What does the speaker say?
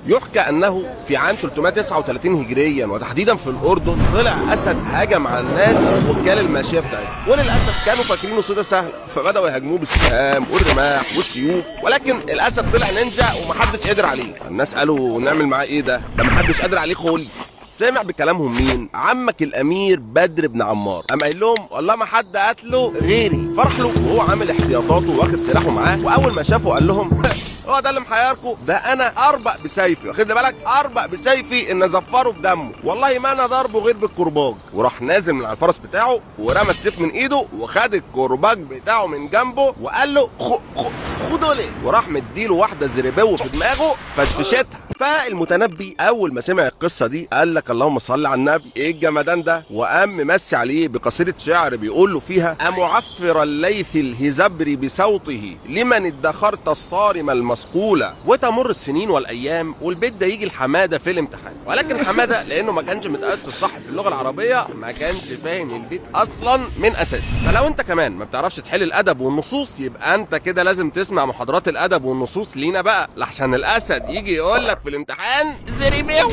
يحكى انه في عام 339 هجريا وتحديدا في الاردن طلع اسد هاجم على الناس وكال الماشيه بتاعتهم، وللاسف كانوا فاكرينه صيده سهل فبداوا يهاجموه بالسهام والرماح والسيوف، ولكن الاسد طلع نينجا ومحدش قدر عليه. الناس قالوا نعمل معاه ايه ده محدش قادر عليه خالص. سمع بكلامهم مين؟ عمك الامير بدر بن عمار، قام قايل لهم والله ما حد قتله غيري. فرح له وهو عامل احتياطاته واخد سلاحه معاه، واول ما شافه قال لهم هو ده اللي محيركم؟ ده انا اربق بسيفي، واخد بالك؟ اربق بسيفي ان ازفره بدمه، والله ما انا ضربه غير بالكرباج. وراح نازل من على الفرس بتاعه ورمى السيف من ايده وخد الكرباج بتاعه من جنبه وقال له خدوا لي، وراح مديله واحده زربوه في دماغه فشفتها. فالمتنبي اول ما سمع القصه دي قال لك اللهم صل على النبي، ايه الجمدان ده؟ وقام ممسي عليه بقصيده شعر بيقول له فيها: امعفر الليث الهزبر بصوته لمن ادخرت الصارم المصقوله. وتمر السنين والايام والبيت ده يجي لحماده في الامتحان، ولكن حماده لانه ما كانش متاسس صح في اللغه العربيه ما كانش فاهم البيت اصلا من اساسه. فلو انت كمان ما بتعرفش تحل الادب والنصوص يبقى انت كده لازم تسمع محاضرات الادب والنصوص لينا بقى، لحسن الاسد يجي يقول لك في الامتحان زريبيو.